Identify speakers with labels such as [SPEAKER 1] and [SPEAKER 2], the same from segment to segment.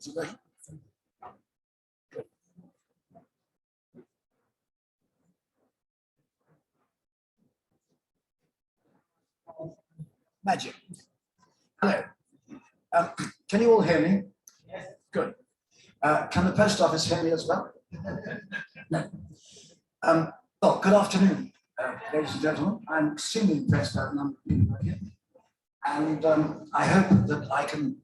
[SPEAKER 1] Is it working? Magic. Hello. Can you all hear me? Yes. Good. Can the post office hear me as well? No. Well, good afternoon, ladies and gentlemen. I'm extremely impressed by the number of people here. And I hope that I can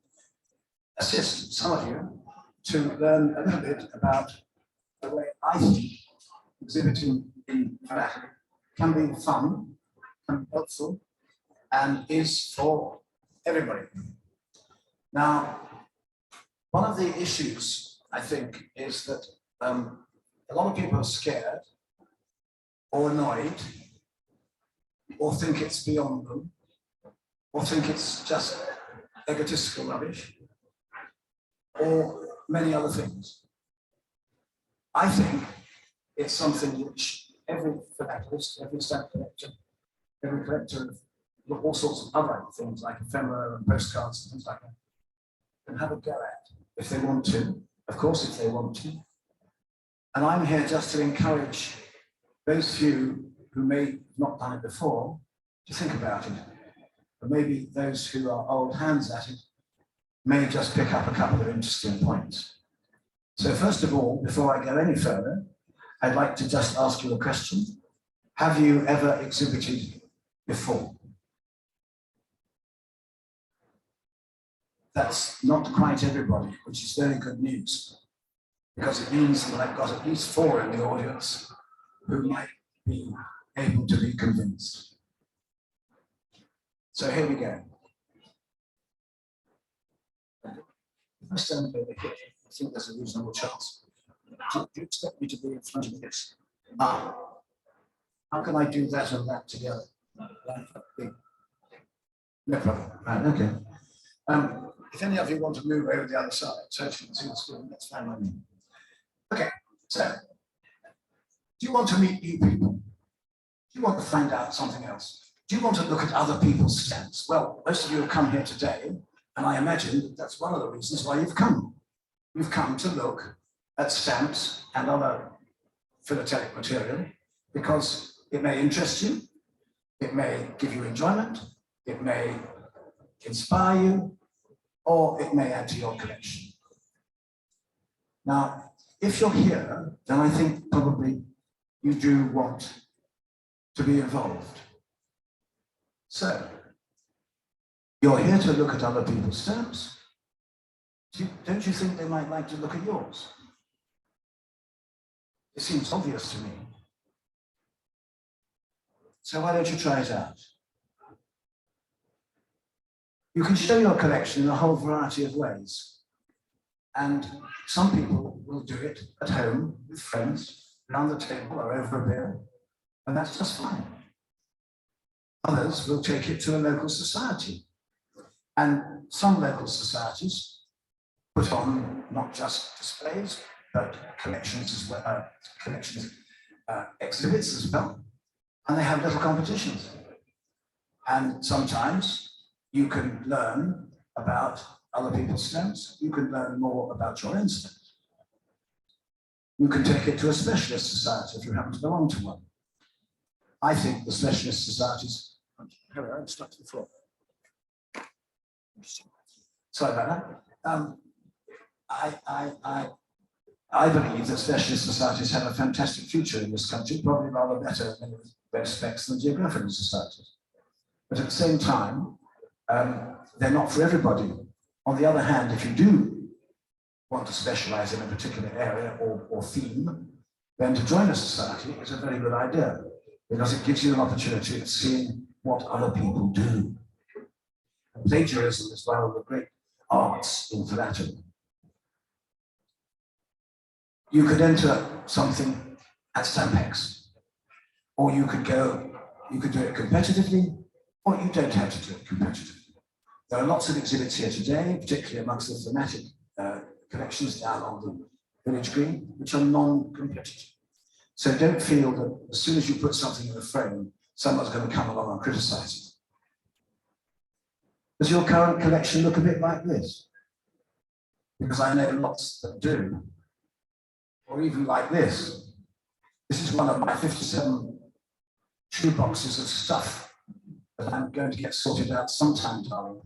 [SPEAKER 1] assist some of you to learn a little bit about the way I think exhibiting in philately can be fun, can be helpful, and is for everybody. Now, one of the issues, I think, is that a lot of people are scared or annoyed or think it's beyond them or think it's just egotistical rubbish or many other things. I think it's something which every philatelist, every stamp collector, every collector of all sorts of other things like ephemera and postcards and things like that can have a go at if they want to, of course, if they want to. And I'm here just to encourage those few who may have not done it before to think about it. But maybe those who are old hands at it may just pick up a couple of interesting points. So first of all, before I go any further, I'd like to just ask you a question. Have you ever exhibited before? That's not quite everybody, which is very good news, because it means that I've got at least 4 in the audience who might be able to be convinced. So here we go. If I stand over here, I think there's a reasonable chance. Do you expect me to be in front of this? How can I do that and that together? No problem. Right, okay. If any of you want to move over the other side, so you can see the screen, that's fine by me. Okay, so, do you want to meet new people? Do you want to find out something else? Do you want to look at other people's stamps? Well, most of you have come here today, and I imagine that that's one of the reasons why you've come. You've come to look at stamps and other philatelic material because it may interest you, it may give you enjoyment, it may inspire you, or it may add to your collection. Now, if you're here, then I think probably you do want to be involved. So, you're here to look at other people's stamps. Don't you think they might like to look at yours? It seems obvious to me. So why don't you try it out? You can show your collection in a whole variety of ways. And some people will do it at home with friends, around the table or over a beer, and that's just fine. Others will take it to a local society. And some local societies put on not just displays, but collections as well, exhibits as well. And they have little competitions. And sometimes you can learn about other people's stamps. You can learn more about your own stamps. You can take it to a specialist society if you happen to belong to one. I think the specialist societies, I'm stuck to the floor. Sorry about that. I believe that specialist societies have a fantastic future in this country, probably rather better in many respects than geographical societies. But at the same time, they're not for everybody. On the other hand, if you do want to specialize in a particular area or theme, then to join a society is a very good idea, because it gives you an opportunity of seeing what other people do. And plagiarism is one of the great arts in philately. You could enter something at Stampex, or you could do it competitively, or you don't have to do it competitively. There are lots of exhibits here today, particularly amongst the thematic collections down on the village green, which are non-competitive. So don't feel that as soon as you put something in a frame, someone's going to come along and criticize it. Does your current collection look a bit like this? because I know lots that do, or even like this. This is one of my 57 shoeboxes of stuff that I'm going to get sorted out sometime, darling.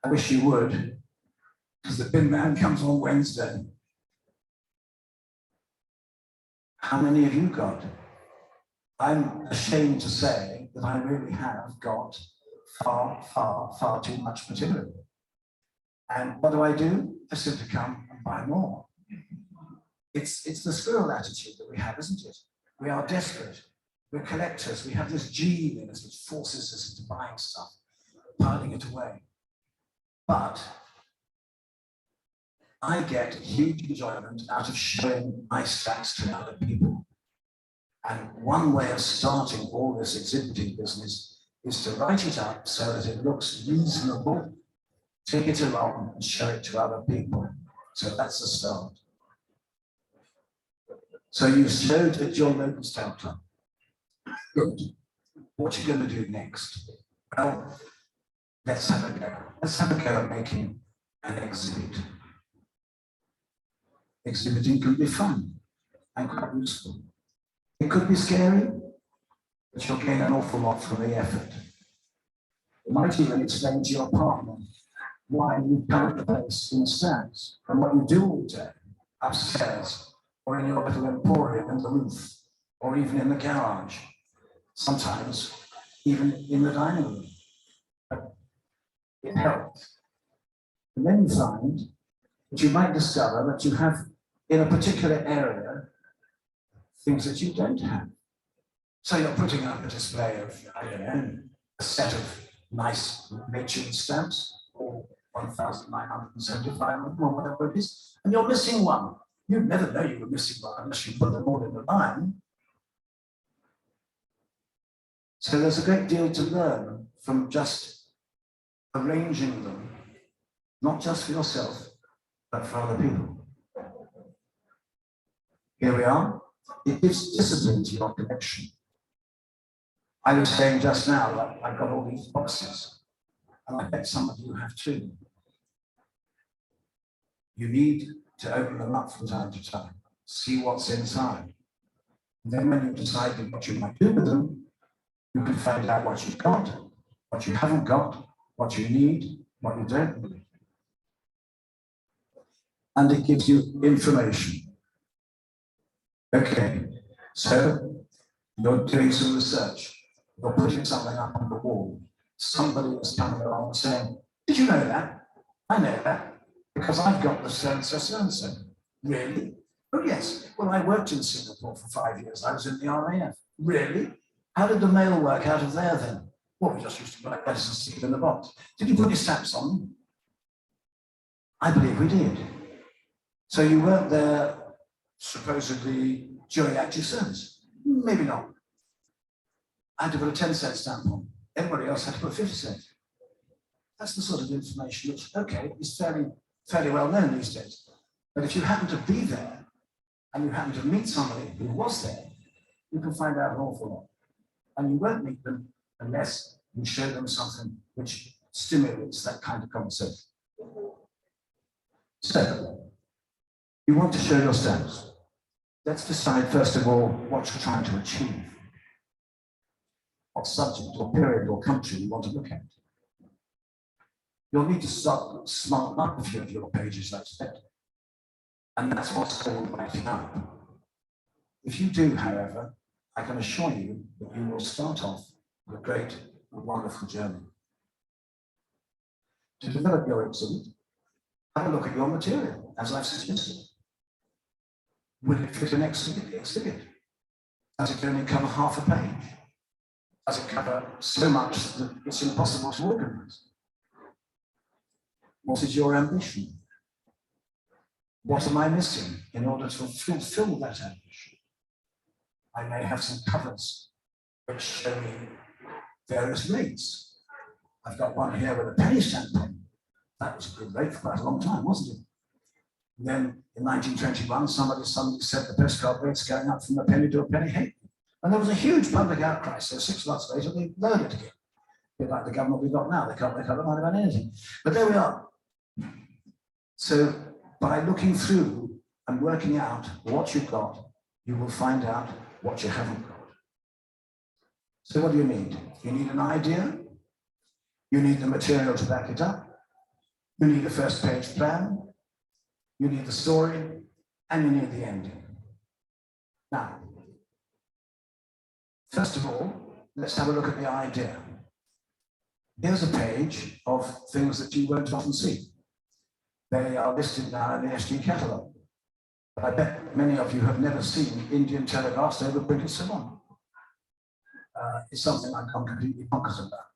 [SPEAKER 1] I wish you would, because the bin man comes on Wednesday. How many have you got? I'm ashamed to say that I really have got far, far, far too much material. And what do? I simply come and buy more. It's the squirrel attitude that we have, isn't it? We are desperate. We're collectors. We have this gene in us which forces us into buying stuff, piling it away. But I get huge enjoyment out of showing my stacks to other people. And one way of starting all this exhibiting business is to write it up so that it looks reasonable, take it along and show it to other people. So that's the start. So you showed at your local stamp club. Good. What are you going to do next? Well, let's have a go. Let's have a go at making an exhibit. Exhibiting can be fun and quite useful. It could be scary, but you'll gain an awful lot from the effort. You might even explain to your partner why you come at the place in stands and what you do all day upstairs or in your little emporium in the roof or even in the garage, sometimes even in the dining room. But it helps. And then you find that you might discover that you have in a particular area things that you don't have. So you're putting up a display of, I don't know, a set of nice Matured stamps, or 1,975 or whatever it is, and you're missing one. You'd never know you were missing one unless you put them all in a line. So there's a great deal to learn from just arranging them, not just for yourself, but for other people. Here we are. It gives discipline to your collection. I was saying just now that I've got all these boxes, and I bet some of you have too. You need to open them up from time to time, see what's inside. And then when you've decided what you might do with them, you can find out what you've got, what you haven't got, what you need, what you don't need. And it gives you information. Okay, so you're doing some research. You're putting something up on the wall. Somebody is coming along and saying, did you know that? I know that, because I've got the so-and-so, so-and-so. Really? Oh, yes. Well, I worked in Singapore for 5 years. I was in the RAF. Really? How did the mail work out of there then? Well, we just used to write letters and stick them in the box. Did you put your stamps on them? I believe we did. So you weren't there supposedly during active service? Maybe not. I had to put a 10-cent stamp on. Everybody else had to put 50 cents. That's the sort of information which, okay, is fairly well known these days. But if you happen to be there and you happen to meet somebody who was there, you can find out an awful lot. And you won't meet them unless you show them something which stimulates that kind of conversation. So, you want to show your stamps. Let's decide, first of all, what you're trying to achieve. What subject or period or country you want to look at. You'll need to start smarten up a few of your pages, I expect. And that's what's called writing up. If you do, however, I can assure you that you will start off with a great and wonderful journey. To develop your exhibit, have a look at your material, as I've suggested. Will it fit an exhibit? Does it only cover half a page? Does it cover so much that it's impossible to organize? What is your ambition? What am I missing in order to fulfill that ambition? I may have some covers which show me various rates. I've got one here with a penny stamp on. That was a good rate for quite a long time, wasn't it? And then in 1921, somebody said the postcard rate's going up from a penny to a penny halfpenny. And there was a huge public outcry. So 6 months later, they lowered it again. A bit like the government we've got now. They can't make up their mind about anything. But there we are. So by looking through and working out what you've got, you will find out what you haven't got. So what do you need? You need an idea. You need the material to back it up. You need a first page plan. You need the story, and you need the ending. Now, first of all, let's have a look at the idea. Here's a page of things that you won't often see. They are listed now in the SG catalogue. But I bet many of you have never seen Indian telegraphs overprinted so long. It's something I've gone completely bonkers about.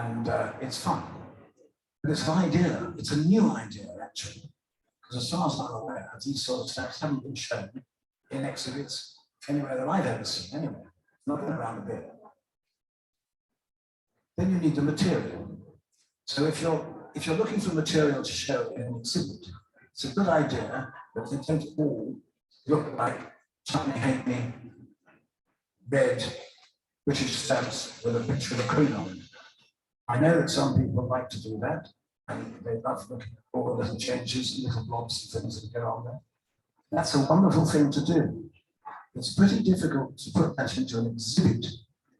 [SPEAKER 1] And it's fun. But it's an idea. It's a new idea, actually. Because as far as I'm aware, these sort of stamps haven't been shown in exhibits anywhere that I've ever seen, anywhere. Not been around a bit. Then you need the material. So if you're looking for material to show in an exhibit, it's a good idea that they don't all look like Chutney Halfpenny red British stamps with a picture of a queen on it. I know that some people like to do that, and they love looking at all the little changes, little blobs and things that go on there. That's a wonderful thing to do. It's pretty difficult to put that into an exhibit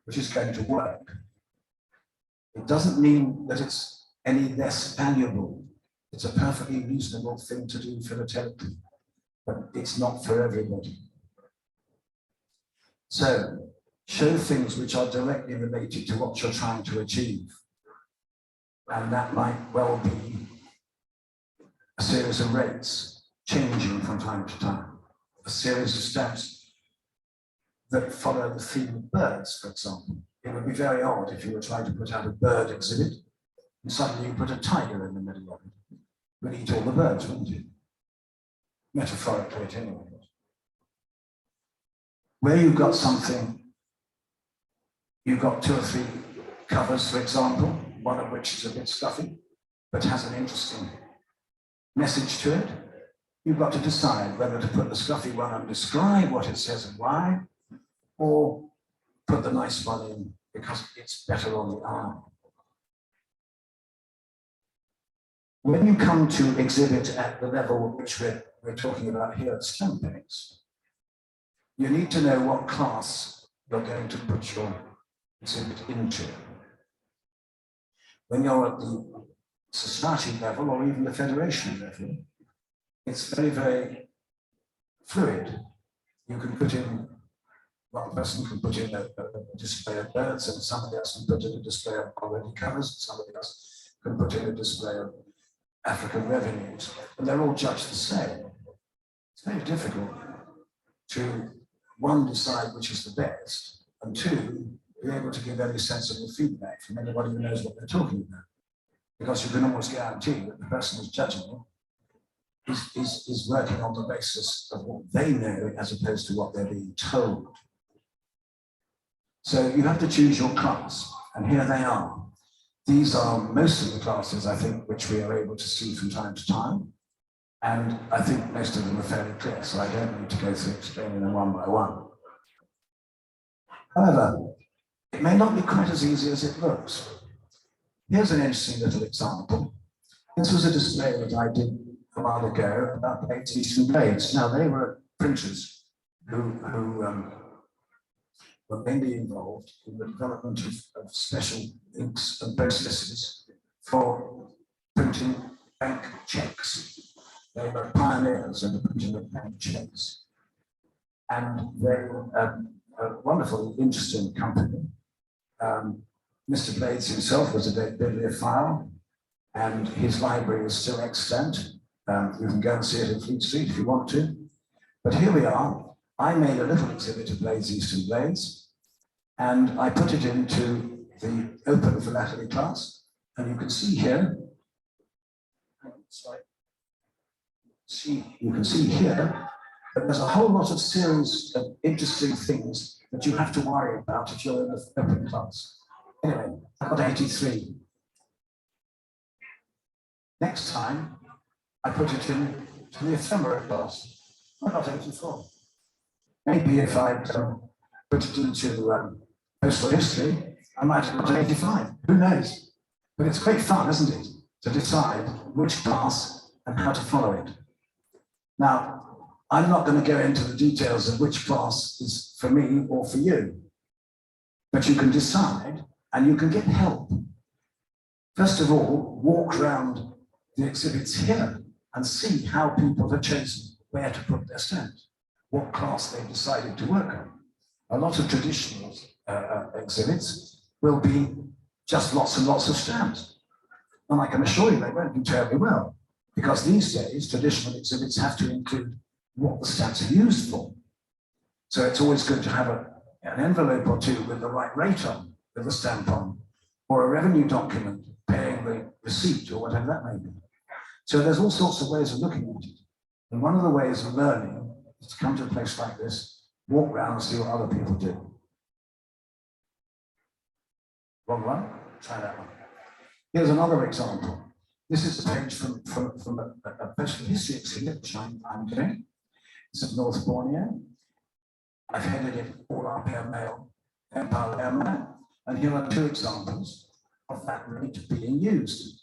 [SPEAKER 1] which is going to work. It doesn't mean that it's any less valuable. It's a perfectly reasonable thing to do philately, but it's not for everybody. So, show things which are directly related to what you're trying to achieve. And that might well be a series of rates changing from time to time, a series of stamps that follow the theme of birds, for example. It would be very odd if you were trying to put out a bird exhibit and suddenly you put a tiger in the middle of it. You'd eat all the birds, wouldn't you? Metaphorically, anyway. Where you've got something, you've got 2 or 3 covers, for example, one of which is a bit stuffy, but has an interesting message to it. You've got to decide whether to put the stuffy one and describe what it says and why, or put the nice one in because it's better on the eye. When you come to exhibit at the level which we're talking about here at Stampex, you need to know what class you're going to put your exhibit into. When you're at the society level or even the federation level, it's very, very fluid. You can put in, one person can put in a display of birds, and somebody else can put in a display of already covers, and somebody else can put in a display of African revenues, and they're all judged the same. It's very difficult to, 1, decide which is the best, and 2, be able to give any sensible feedback from anybody who knows what they're talking about. Because you can almost guarantee that the person who's judging it is working on the basis of what they know as opposed to what they're being told. So you have to choose your class, and here they are. These are most of the classes, I think, which we are able to see from time to time. And I think most of them are fairly clear, so I don't need to go through explaining them one by one. However, it may not be quite as easy as it looks. Here's an interesting little example. This was a display that I did a while ago about Blades, Eastern Blades. Now, they were printers who were mainly involved in the development of special inks and processes for printing bank checks. They were pioneers in the printing of bank checks. And they were a wonderful, interesting company. Mr. Blades himself was a bibliophile, and his library is still extant. You can go and see it in Fleet Street if you want to. But here we are. I made a little exhibit of Blades, Eastern Blades, and I put it into the open philately class. And you can see here, you can see here that there's a whole lot of series of interesting things that you have to worry about if you're in the open class. Anyway, I got 83. Next time, I put it in to the ephemera class. I got 84. Maybe if I'd put it into postal history, I might have got 85. Who knows? But it's great fun, isn't it, to decide which class and how to follow it. Now, I'm not going to go into the details of which class is for me or for you, but you can decide and you can get help. First of all, walk around the exhibits here and see how people have chosen where to put their stamps, what class they've decided to work on. A lot of traditional exhibits will be just lots and lots of stamps. And I can assure you they won't do terribly well, because these days traditional exhibits have to include what the stamps are used for. So it's always good to have an envelope or two with the right rate on, with the stamp on, or a revenue document paying the receipt or whatever that may be. So there's all sorts of ways of looking at it. And one of the ways of learning is to come to a place like this, walk around and see what other people do. Wrong one? Try that one. Here's another example. This is a page from a personal history exhibit, which I'm doing. It's at North Borneo. I've headed it all up here, male, Empire Airman. And here are two examples of that rate being used.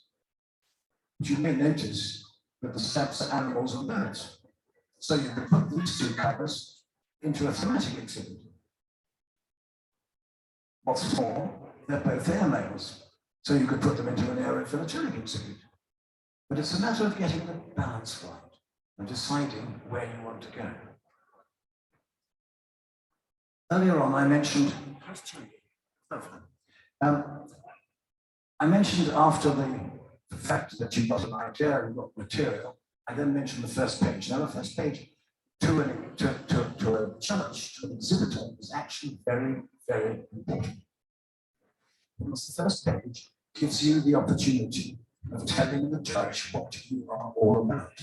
[SPEAKER 1] But you may notice that the stamps are animals and birds. So you can put these two covers into a thematic exhibit. What's more, they're both air males. So you could put them into an Royal Philatelic exhibit. But it's a matter of getting the balance right and deciding where you want to go. Earlier on, I mentioned, I mentioned after the fact that you've got an idea and you've got material, I then mentioned the first page. Now, the first page to a judge, to an exhibitor, is actually very, very important. Because the first page gives you the opportunity of telling the judge what you are all about.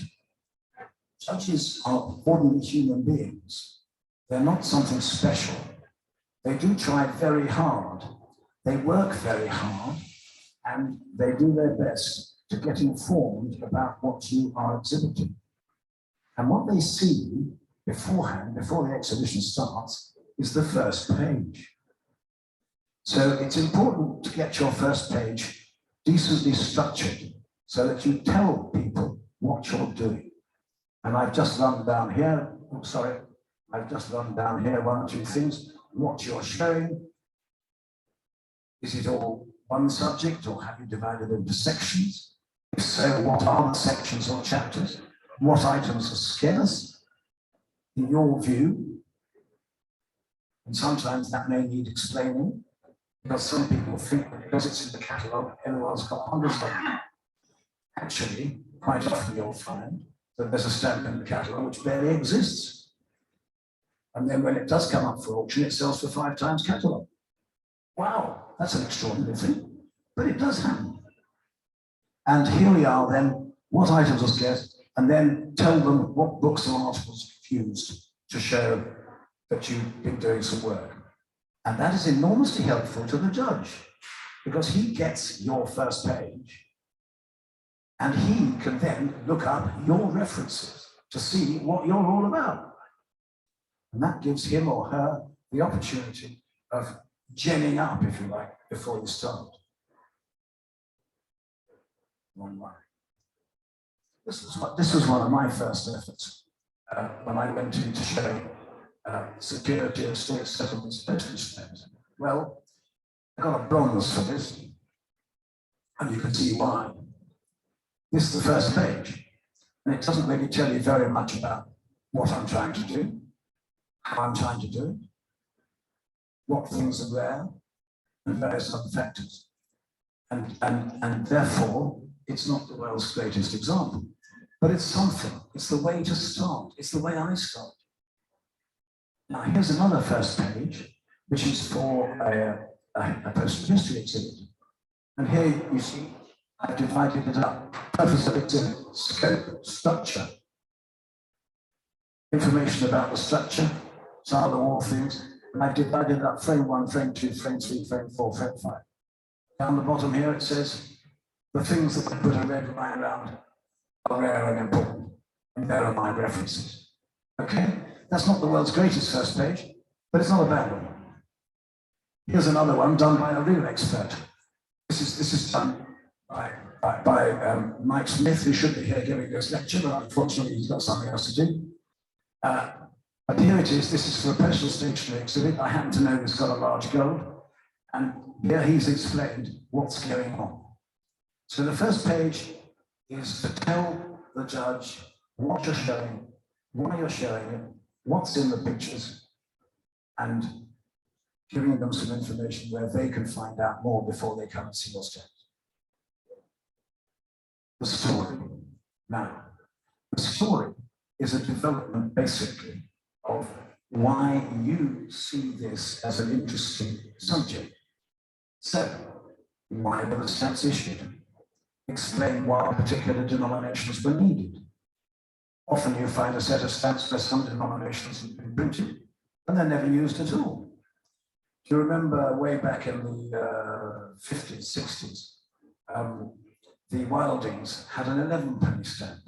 [SPEAKER 1] Judges are ordinary human beings. They're not something special. They do try very hard. They work very hard, and they do their best to get informed about what you are exhibiting. And what they see beforehand, before the exhibition starts, is the first page. So it's important to get your first page decently structured so that you tell people what you're doing. And I've just run down here, I've just run down here one or two things. What you're showing, is it all one subject or have you divided into sections? If so, what are the sections or chapters? What items are scarce in your view? And sometimes that may need explaining, because some people think that because it's in the catalogue, everyone's got hundreds of them. Actually, quite often you'll find that there's a stamp in the catalogue which barely exists. And then when it does come up for auction, it sells for 5 times catalogue. Wow, that's an extraordinary thing, but it does happen. And here we are then, what items are scarce, and then tell them what books or articles you've used to show that you've been doing some work. And that is enormously helpful to the judge, because he gets your first page, and he can then look up your references to see what you're all about. And that gives him or her the opportunity of genning up, if you like, before you start. One line. This was one of my first efforts when I went in to show security of state settlements postage stamps. Well, I got a bronze for this, and you can see why. This is the first page, and it doesn't really tell you very much about what I'm trying to do, how I'm trying to do it, what things are there, and various other factors. And therefore, it's not the world's greatest example, but it's something. It's the way to start. It's the way I start. Now, here's another first page, which is for a postal history exhibit. And here you see, I've divided it up. Purpose of exhibit, scope, structure. Information about the structure, some of the wall things. And I've divided it up frame 1, frame 2, frame 3, frame 4, frame 5. Down the bottom here it says, the things that I put a red line around are rare and important. And there are my references. Okay? That's not the world's greatest first page, but it's not a bad one. Here's another one done by a real expert. This is done by Mike Smith, who should be here giving this lecture, but unfortunately he's got something else to do. But here it is. This is for a postal stationery exhibit. I happen to know it's got a large gold, and here he's explained what's going on. So the first page is to tell the judge what you're showing, why you're showing it, what's in the pictures, and giving them some information where they can find out more before they come and see your stamp. The story. Now, the story is a development, basically, of why you see this as an interesting subject. So, why were the stamps issued? Explain why particular denominations were needed. Often you find a set of stamps where some denominations have been printed, and they're never used at all. Do you remember way back in the 50s, 60s, the Wildings had an 11-penny stamp.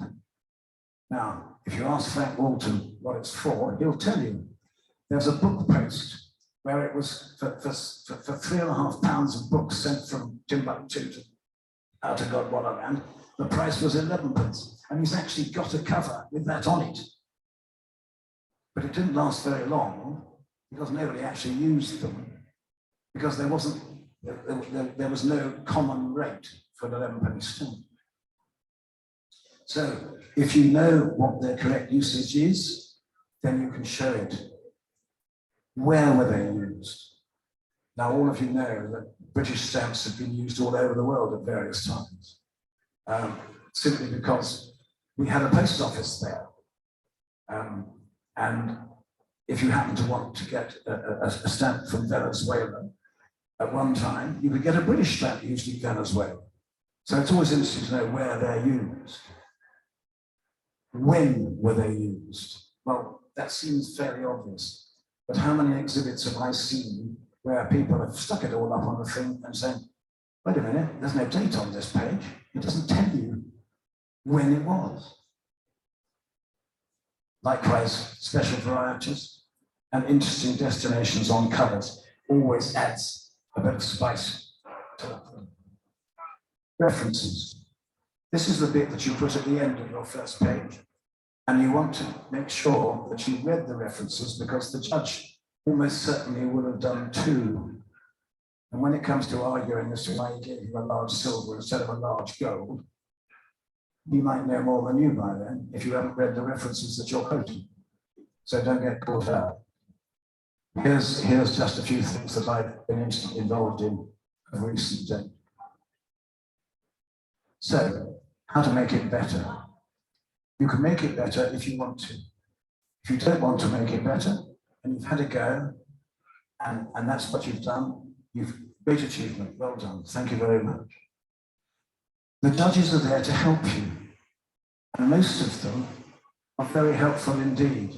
[SPEAKER 1] Now, if you ask Frank Walton what it's for, he'll tell you. There's a book post where it was for £3.5 of books sent from Timbuktu to out of Godwalla land, the price was 11p. And he's actually got a cover with that on it. But it didn't last very long because nobody actually used them, because there was no common rate for an 11-penny stamp. So if you know what their correct usage is, then you can show it. Where were they used? Now, all of you know that British stamps have been used all over the world at various times, simply because we had a post office there. And if you happen to want to get a stamp from Venezuela, at one time, you could get a British stamp used in Venezuela. So it's always interesting to know where they're used. When were they used? Well, that seems fairly obvious. But how many exhibits have I seen where people have stuck it all up on the thing and saying, wait a minute, there's no date on this page. It doesn't tell you when it was. Likewise, special varieties and interesting destinations on covers always adds a bit of spice to that. References. This is the bit that you put at the end of your first page. And you want to make sure that you read the references, because the judge almost certainly will have done too. And when it comes to arguing as to why he gave you a large silver instead of a large gold, he might know more than you by then if you haven't read the references that you're quoting. So don't get caught out. Here's just a few things that I've been involved in of recent date. So, how to make it better? You can make it better if you want to. If you don't want to make it better, and you've had a go, and that's what you've done, great achievement, well done, thank you very much. The judges are there to help you, and most of them are very helpful indeed.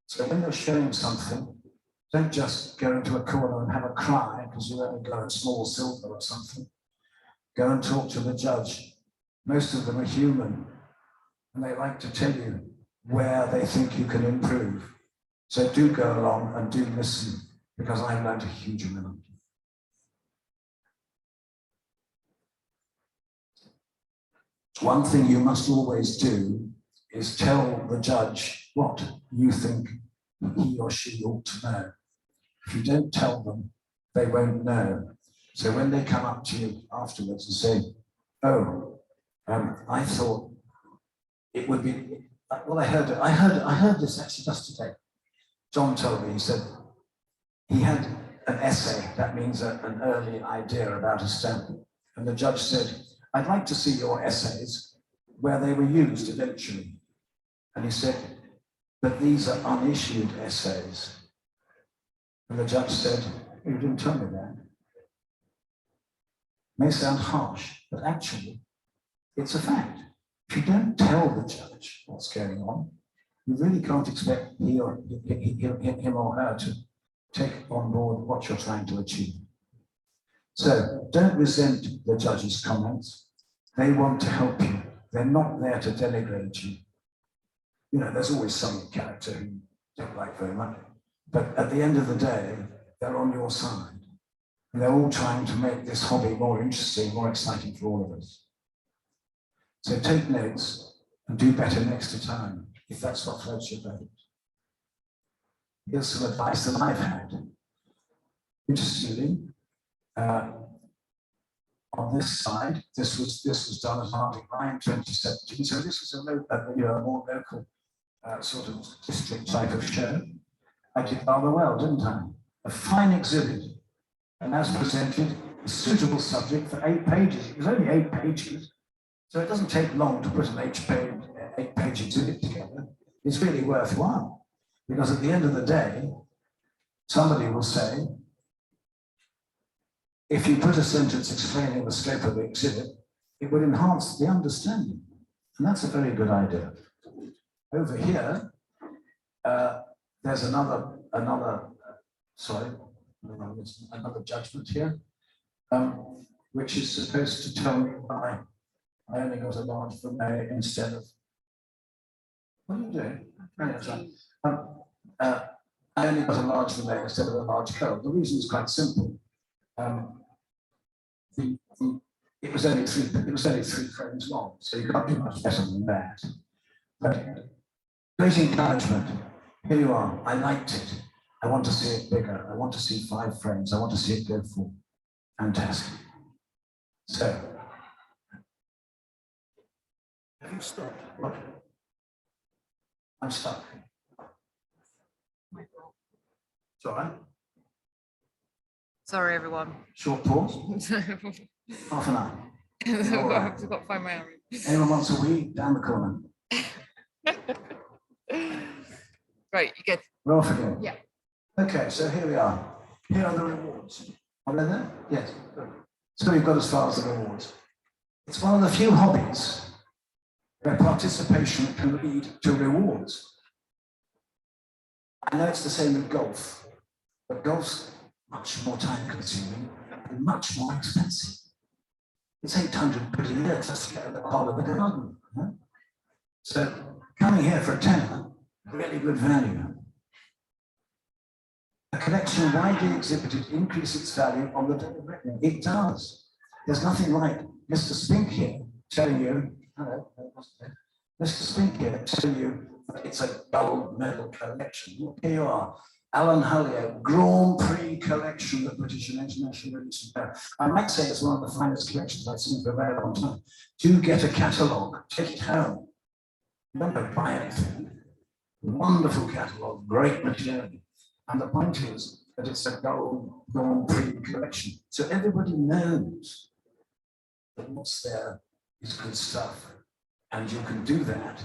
[SPEAKER 1] So when you're showing something, don't just go into a corner and have a cry because you only got a small silver or something. Go and talk to the judge. Most of them are human, and they like to tell you where they think you can improve. So do go along and do listen, because I've learned a huge amount. One thing you must always do is tell the judge what you think he or she ought to know. If you don't tell them, they won't know. So when they come up to you afterwards and say, oh, I thought it would be, well, I heard this actually just today. John told me, he said he had an essay, that means an early idea about a stamp. And the judge said, I'd like to see your essays where they were used eventually. And he said, but these are unissued essays. And the judge said, you didn't tell me that. May sound harsh, but actually, it's a fact. If you don't tell the judge what's going on, you really can't expect him or her to take on board what you're trying to achieve. So don't resent the judge's comments. They want to help you. They're not there to denigrate you. You know, there's always some character who you don't like very much. But at the end of the day, they're on your side. And they're all trying to make this hobby more interesting, more exciting for all of us. So take notes and do better next time, if that's what floats your boat. Here's some advice that I've had. Interestingly, on this side, this was done at Harding Line 2017. So this is a more local sort of district type of show. I did rather well, didn't I? A fine exhibit, and as presented, a suitable subject for 8 pages. It was only 8 pages, so it doesn't take long to put an 8-page exhibit together. It's really worthwhile, because at the end of the day, somebody will say, if you put a sentence explaining the scope of the exhibit, it would enhance the understanding. And that's a very good idea. Over here, there's another judgment here, which is supposed to tell me why I only got a large vermeil instead of, what are you doing? I only got a large vermeil instead of a large gold. The reason is quite simple. It was only 3 frames long, so you can't do much better than that. But great encouragement. Here you are. I liked it. I want to see it bigger. I want to see 5 frames. I want to see it go full. Fantastic. So, have you stopped? What? I'm stuck. It's all right.
[SPEAKER 2] Sorry, everyone.
[SPEAKER 1] Short pause. Half an hour.
[SPEAKER 2] I've got to find my own.
[SPEAKER 1] Anyone wants a wee? Down the corner.
[SPEAKER 2] Right, you good?
[SPEAKER 1] We're off again.
[SPEAKER 2] Yeah.
[SPEAKER 1] Okay, so here we are. Here are the rewards. Are they there? Yes. Good. So we've got as far as the rewards. It's one of the few hobbies where participation can lead to rewards. I know it's the same with golf, but golf's much more time consuming and much more expensive. It's 800 quid a year just to get at the part of the garden. Huh? So coming here for a tenner, really good value. A collection widely exhibited increases its value on the day of reckoning. It does. There's nothing like Mr. Spink here telling you, hello, Mr. Spink here telling you that it's a gold medal collection. Look, here you are. Alan Hullier, Grand Prix collection, the British and International Release. I might say it's one of the finest collections I've seen for a very long time. Do get a catalogue, take it home. Don't buy anything. Wonderful catalogue, great material. And the point is that it's a gold Grand Prix collection. So everybody knows that what's there is good stuff. And you can do that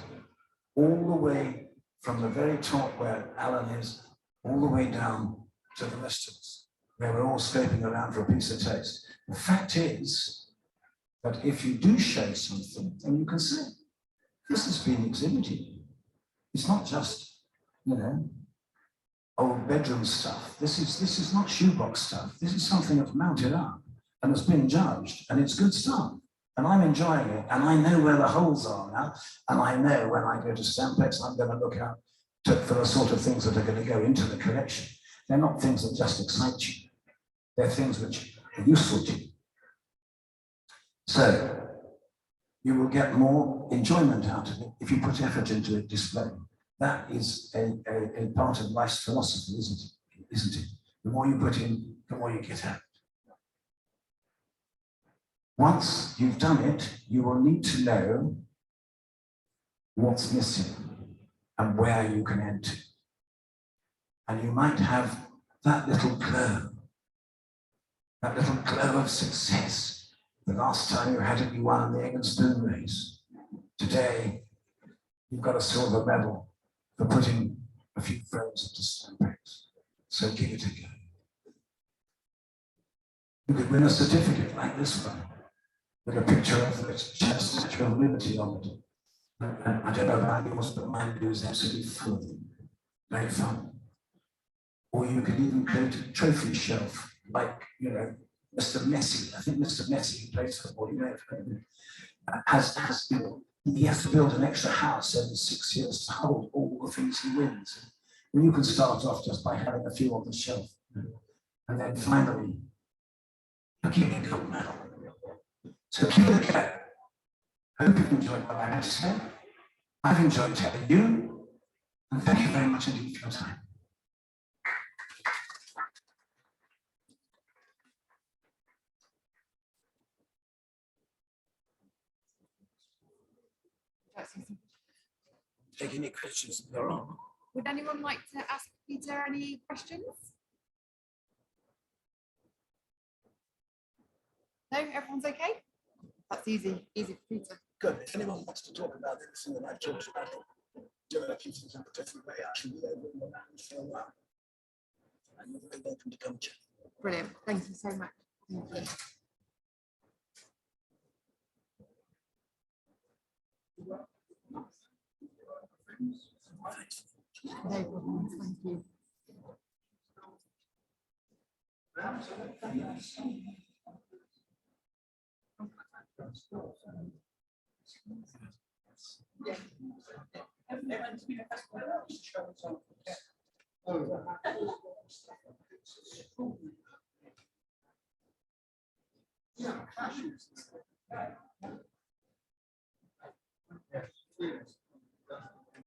[SPEAKER 1] all the way from the very top where Alan is, all the way down to the rest of us, where we're all scraping around for a piece of taste. The fact is that if you do show something, then you can say, this has been exhibited. It's not just, old bedroom stuff. This is not shoebox stuff. This is something that's mounted up and has been judged, and it's good stuff. And I'm enjoying it, and I know where the holes are now, and I know when I go to Stampex, I'm going to look out for the sort of things that are going to go into the collection. They're not things that just excite you. They're things which are useful to you. So you will get more enjoyment out of it if you put effort into it displaying. That is a part of life's philosophy, isn't it? The more you put in, the more you get out. Once you've done it, you will need to know what's missing and where you can enter. And you might have that little glow of success. The last time you had it, you won the egg and spoon race. Today, you've got a silver medal for putting a few frames into Stampex. So give it a go. You could win a certificate like this one, with a picture of it, Statue of Liberty on it. And I don't know about yours, but mine is absolutely full of them. Very fun. Or you could even create a trophy shelf, like, Mr. Messi. I think Mr. Messi, who plays football, you may have heard of him, he has to build an extra house every 6 years to hold all the things he wins. And you can start off just by having a few on the shelf. And then finally, looking at gold medal. So keep it going. I hope you've enjoyed what I had to say. I've enjoyed telling you, and thank you very much indeed for your time. Take any questions if there are.
[SPEAKER 2] Would anyone like to ask Peter any questions? No, everyone's okay? That's easy for Peter.
[SPEAKER 1] Good. If anyone wants to talk about anything that I've talked about, do it in a different way, actually, for a while. And you're very welcome to come chat.
[SPEAKER 2] Brilliant. Thank you so much. Thank you. No problem. Thank you.
[SPEAKER 1] Yeah.